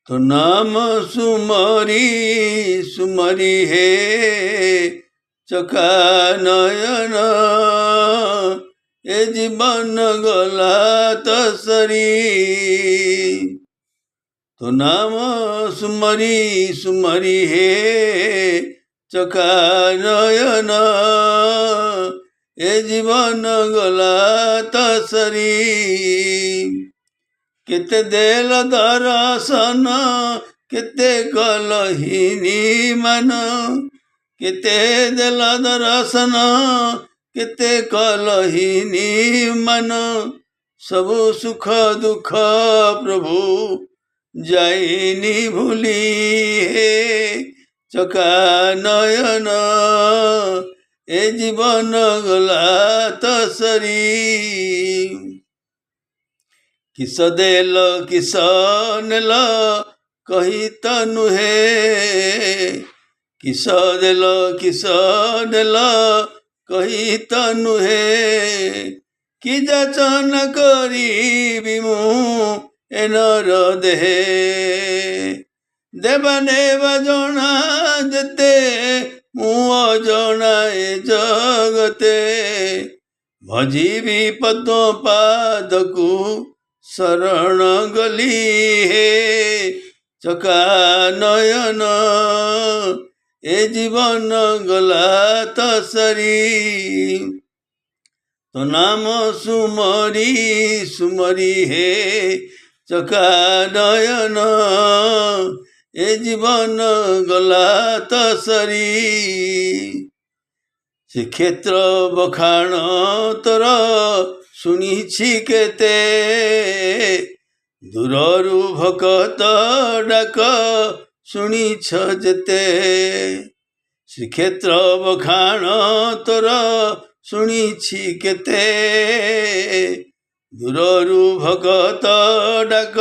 तो नाम सुमरी सुमरी हे चका नयन, ए जीवन गला तसरी। तो नाम सुमरी सुमरी हे चका नयन, ए जीवन गला तसरी। केते देल दर्शन केते कलहिनी मन, केते देल दर्शन केते कलहिनी मन। सब सुख दुख प्रभु जाइनी भूली हे चका नयन, ए जीवन गला तसरी। किस देल किस नेल कही त नुहे, किस देल किस नेल कही त नुहे। कि जाचन करी मु एनर देहे, देवानेव जना जेते मु अजना ए जगते। भजीबी पद्म पादकु शरण गली हे चका नयन, ए जीवन गला तसरी। तो नाम सुमरी सुमरी हे चका नयन, ए जीवन गला तसरी। श्रीक्षेत्र बखाण तोर शुणिछि केते, दूररू भकत डाक शुणिछ जेते। श्रीक्षेत्र बखाण तोर शुणिछि केते, दूररू भकत डाक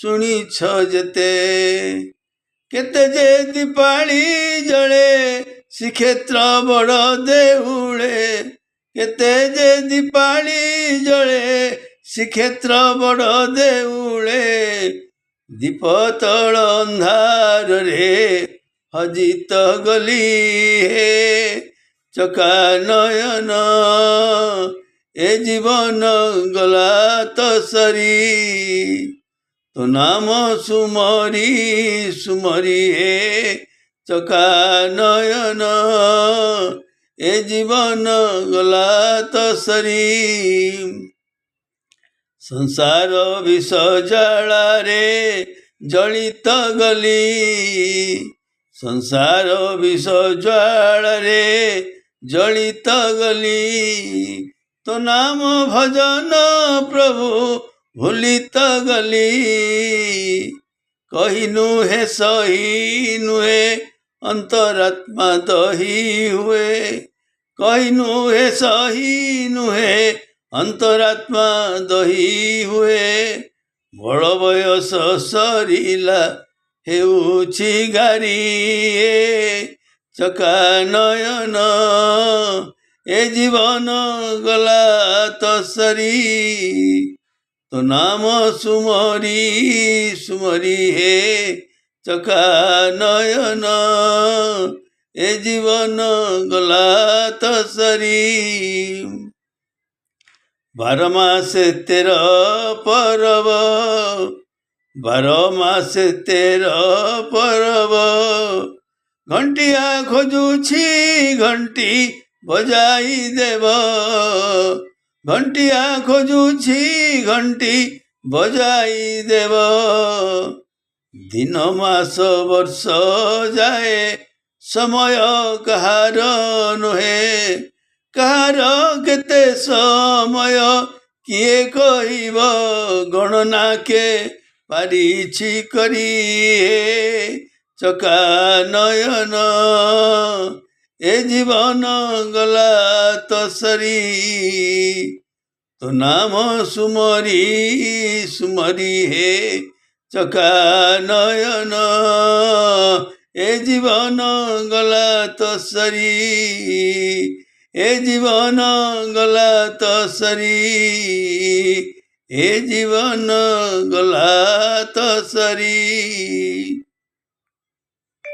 शुणिछ जेते। केते जे दीपाली जळे श्रीक्षेत्र बड़ देउळे, केते जे दीपाली जळे श्रीक्षेत्र बड़ देउळे। दीप तळ अंधार रे हजित गली हे चका नयन, ए जीवन गला तसरी। तो नाम सुमरी सुमरी हे चका नयन, ए जीवन गला तसरी। संसार विष जला रे जलित गली, संसार विष ज्वाला रे जलित गली। तो नाम भजन प्रभु भूलित गली, कही नुहे सही नुहे अंतरात्मा दही हुए। कही नुहे सही नुहे अंतरात्मा दही हुए। बड़ बयस सरिला हेउछि गारी चका नयन, ए जीवन गला तसरी। तो नाम सुमरी सुमरी हे चका नयन, ए जीवन गला तसरी। 12 मासे 13 परब, 12 मासे 13 परब। घंटिया खोजुछि घंटी बजाई देव, घंटिया खोजुछि घंटी बजाई देव। दिन मास वर्ष जाए समय कहार नुहे, कहार केते समय किए कहिब। गणना के पारिछि करी चका नयन, ए जीवन गला तसरी। तो नाम सुमरी सुमरी हे चका नयन, ए जीवन गला तसरी। ए जीवन गला तसरी, ए जीवन गला तो सरी।